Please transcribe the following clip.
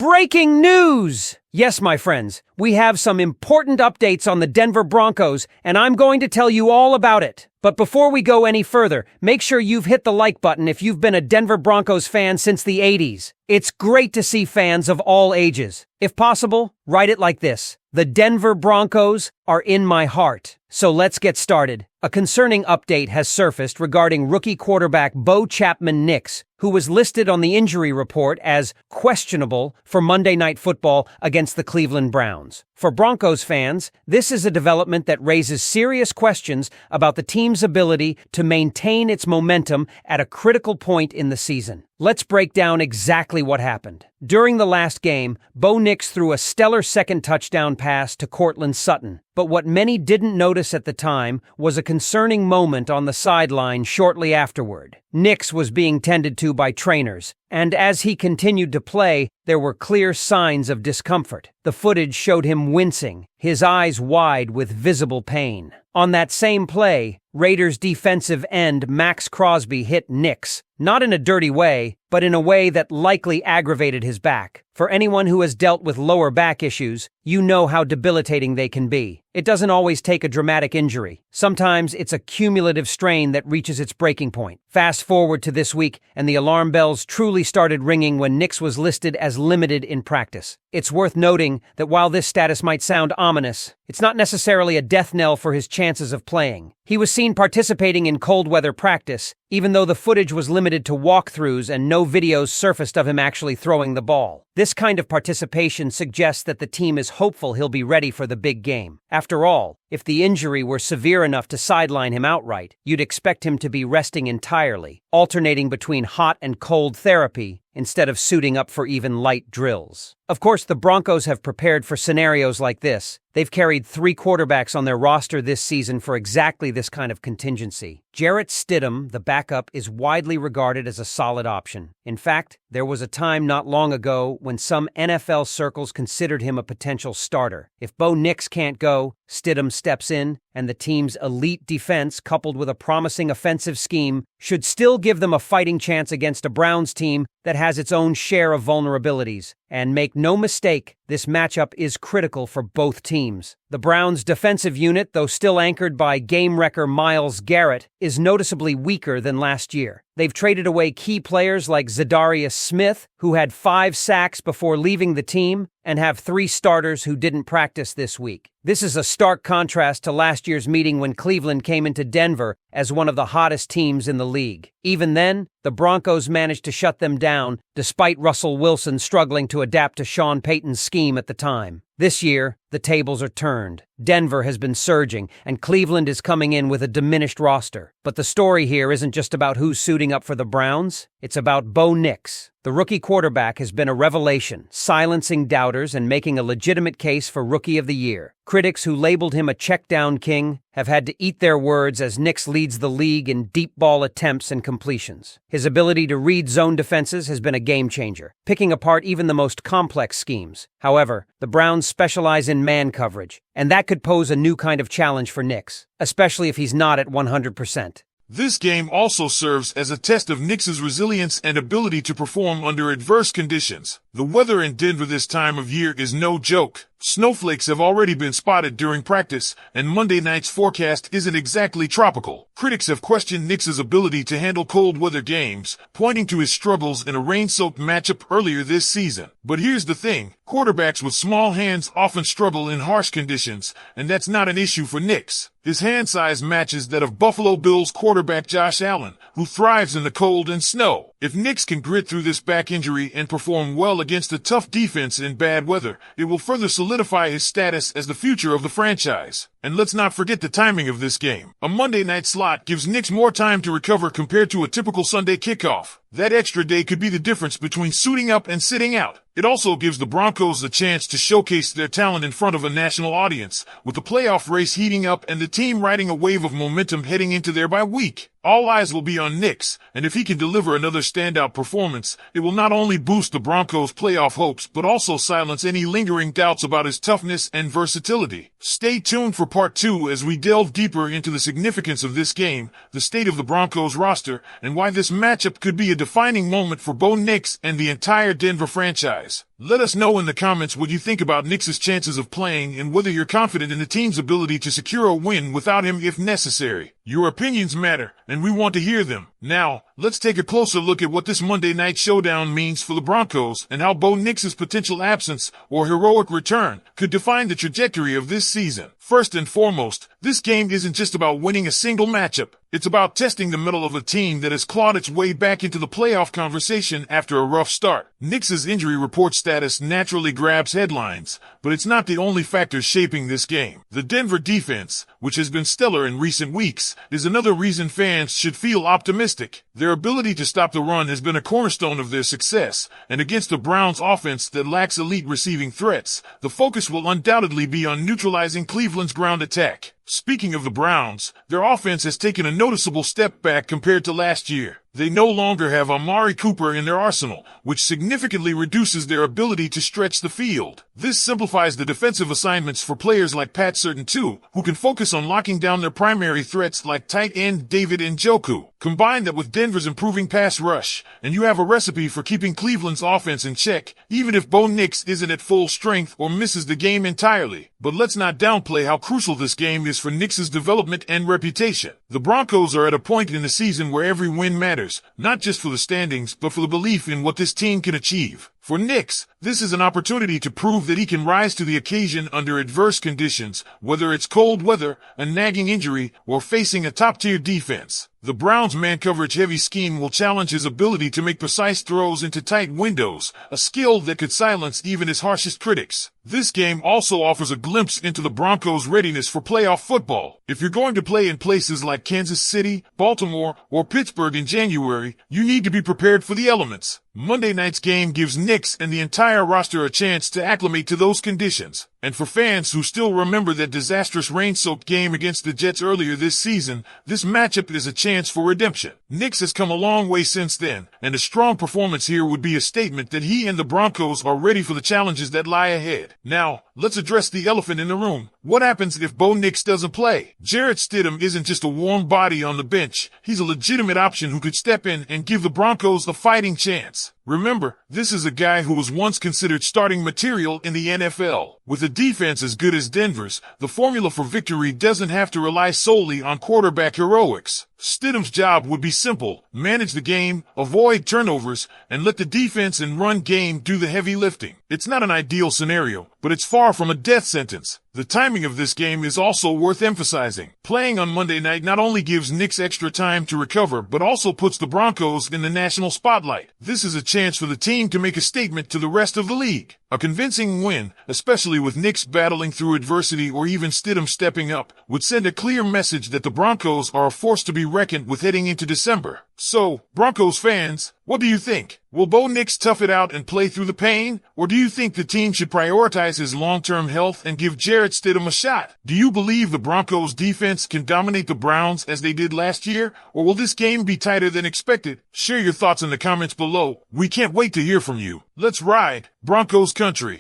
Breaking news! Yes, my friends, we have some important updates on the Denver Broncos, and I'm going to tell you all about it. But before we go any further, make sure you've hit the like button if you've been a Denver Broncos fan since the 80s. It's great to see fans of all ages. If possible, write it like this: the Denver Broncos are in my heart. So let's get started. A concerning update has surfaced regarding rookie quarterback Bo Chapman-Nix, who was listed on the injury report as questionable for Monday Night Football against the Cleveland Browns. For Broncos fans, this is a development that raises serious questions about the team's ability to maintain its momentum at a critical point in the season. Let's break down exactly what happened. During the last game, Bo Nix threw a stellar second touchdown pass to Courtland Sutton. But what many didn't notice at the time was a concerning moment on the sideline shortly afterward. Nix was being tended to by trainers, and as he continued to play, there were clear signs of discomfort. The footage showed him wincing, his eyes wide with visible pain. On that same play, Raiders defensive end Max Crosby hit Nix, not in a dirty way, but in a way that likely aggravated his back. For anyone who has dealt with lower back issues, you know how debilitating they can be. It doesn't always take a dramatic injury. Sometimes it's a cumulative strain that reaches its breaking point. Fast forward to this week, and the alarm bells truly started ringing when Nix was listed as limited in practice. It's worth noting that while this status might sound ominous, it's not necessarily a death knell for his chances of playing. He was seen participating in cold weather practice, even though the footage was limited to walkthroughs and no videos surfaced of him actually throwing the ball. This kind of participation suggests that the team is hopeful he'll be ready for the big game. After all, if the injury were severe enough to sideline him outright, you'd expect him to be resting entirely, alternating between hot and cold therapy instead of suiting up for even light drills. Of course, the Broncos have prepared for scenarios like this. They've carried 3 quarterbacks on their roster this season for exactly this kind of contingency. Jarrett Stidham, the backup, is widely regarded as a solid option. In fact, there was a time not long ago when some NFL circles considered him a potential starter. If Bo Nix can't go, Stidham steps in, and the team's elite defense, coupled with a promising offensive scheme, should still give them a fighting chance against a Browns team that has its own share of vulnerabilities. And make no mistake, this matchup is critical for both teams. The Browns' defensive unit, though still anchored by game-wrecker Myles Garrett, is noticeably weaker than last year. They've traded away key players like Zadarius Smith, who had 5 sacks before leaving the team, and have 3 starters who didn't practice this week. This is a stark contrast to last year's meeting when Cleveland came into Denver as one of the hottest teams in the league. Even then, the Broncos managed to shut them down, despite Russell Wilson struggling to adapt to Sean Payton's scheme at the time. This year, the tables are turned. Denver has been surging, and Cleveland is coming in with a diminished roster. But the story here isn't just about who's suiting up for the Browns. It's about Bo Nix. The rookie quarterback has been a revelation, silencing doubters and making a legitimate case for Rookie of the Year. Critics who labeled him a check-down king have had to eat their words as Nix leads the league in deep ball attempts and completions. His ability to read zone defenses has been a game-changer, picking apart even the most complex schemes. However, the Browns specialize in man coverage, and that could pose a new kind of challenge for Nix, especially if he's not at 100%. This game also serves as a test of Nix's resilience and ability to perform under adverse conditions. The weather in Denver this time of year is no joke. Snowflakes have already been spotted during practice, and Monday night's forecast isn't exactly tropical. Critics have questioned Nix's ability to handle cold weather games, pointing to his struggles in a rain-soaked matchup earlier this season. But here's the thing, quarterbacks with small hands often struggle in harsh conditions, and that's not an issue for Nix. His hand size matches that of Buffalo Bills quarterback Josh Allen, who thrives in the cold and snow. If Nix can grit through this back injury and perform well against a tough defense in bad weather, it will further solidify his status as the future of the franchise. And let's not forget the timing of this game. A Monday night slot gives Nix more time to recover compared to a typical Sunday kickoff. That extra day could be the difference between suiting up and sitting out. It also gives the Broncos a chance to showcase their talent in front of a national audience, with the playoff race heating up and the team riding a wave of momentum heading into their bye week. All eyes will be on Nix, and if he can deliver another standout performance, it will not only boost the Broncos' playoff hopes, but also silence any lingering doubts about his toughness and versatility. Stay tuned for part 2 as we delve deeper into the significance of this game, the state of the Broncos roster, and why this matchup could be a defining moment for Bo Nix and the entire Denver franchise. Let us know in the comments what you think about Nix's chances of playing and whether you're confident in the team's ability to secure a win without him if necessary. Your opinions matter, and we want to hear them. Now, let's take a closer look at what this Monday night showdown means for the Broncos and how Bo Nix's potential absence or heroic return could define the trajectory of this season. First and foremost, this game isn't just about winning a single matchup. It's about testing the mettle of a team that has clawed its way back into the playoff conversation after a rough start. Nix's injury report status naturally grabs headlines, but it's not the only factor shaping this game. The Denver defense, which has been stellar in recent weeks, is another reason fans should feel optimistic. Their ability to stop the run has been a cornerstone of their success, and against the Browns' offense that lacks elite receiving threats, the focus will undoubtedly be on neutralizing Cleveland's ground attack. Speaking of the Browns, their offense has taken a noticeable step back compared to last year. They no longer have Amari Cooper in their arsenal, which significantly reduces their ability to stretch the field. This simplifies the defensive assignments for players like Pat Surtain too, who can focus on locking down their primary threats like tight end David Njoku. Combine that with Denver's improving pass rush, and you have a recipe for keeping Cleveland's offense in check, even if Bo Nix isn't at full strength or misses the game entirely. But let's not downplay how crucial this game is for Nix's development and reputation. The Broncos are at a point in the season where every win matters, not just for the standings, but for the belief in what this team can achieve. For Nix, this is an opportunity to prove that he can rise to the occasion under adverse conditions, whether it's cold weather, a nagging injury, or facing a top-tier defense. The Browns' man-coverage-heavy scheme will challenge his ability to make precise throws into tight windows, a skill that could silence even his harshest critics. This game also offers a glimpse into the Broncos' readiness for playoff football. If you're going to play in places like Kansas City, Baltimore, or Pittsburgh in January, you need to be prepared for the elements. Monday night's game gives Nix and the entire roster a chance to acclimate to those conditions. And for fans who still remember that disastrous rain-soaked game against the Jets earlier this season, this matchup is a chance for redemption. Nix has come a long way since then, and a strong performance here would be a statement that he and the Broncos are ready for the challenges that lie ahead. Now, let's address the elephant in the room. What happens if Bo Nix doesn't play? Jarrett Stidham isn't just a warm body on the bench. He's a legitimate option who could step in and give the Broncos a fighting chance. Remember, this is a guy who was once considered starting material in the NFL. With a defense as good as Denver's, the formula for victory doesn't have to rely solely on quarterback heroics. Stidham's job would be simple: manage the game, avoid turnovers, and let the defense and run game do the heavy lifting. It's not an ideal scenario, but it's far from a death sentence. The timing of this game is also worth emphasizing. Playing on Monday night not only gives Nix extra time to recover, but also puts the Broncos in the national spotlight. This is a chance for the team to make a statement to the rest of the league. A convincing win, especially with Nix battling through adversity or even Stidham stepping up, would send a clear message that the Broncos are a force to be reckoned with heading into December. So, Broncos fans, what do you think? Will Bo Nix tough it out and play through the pain? Or do you think the team should prioritize his long-term health and give Jarrett Stidham a shot? Do you believe the Broncos defense can dominate the Browns as they did last year? Or will this game be tighter than expected? Share your thoughts in the comments below. We can't wait to hear from you. Let's ride, Broncos Country.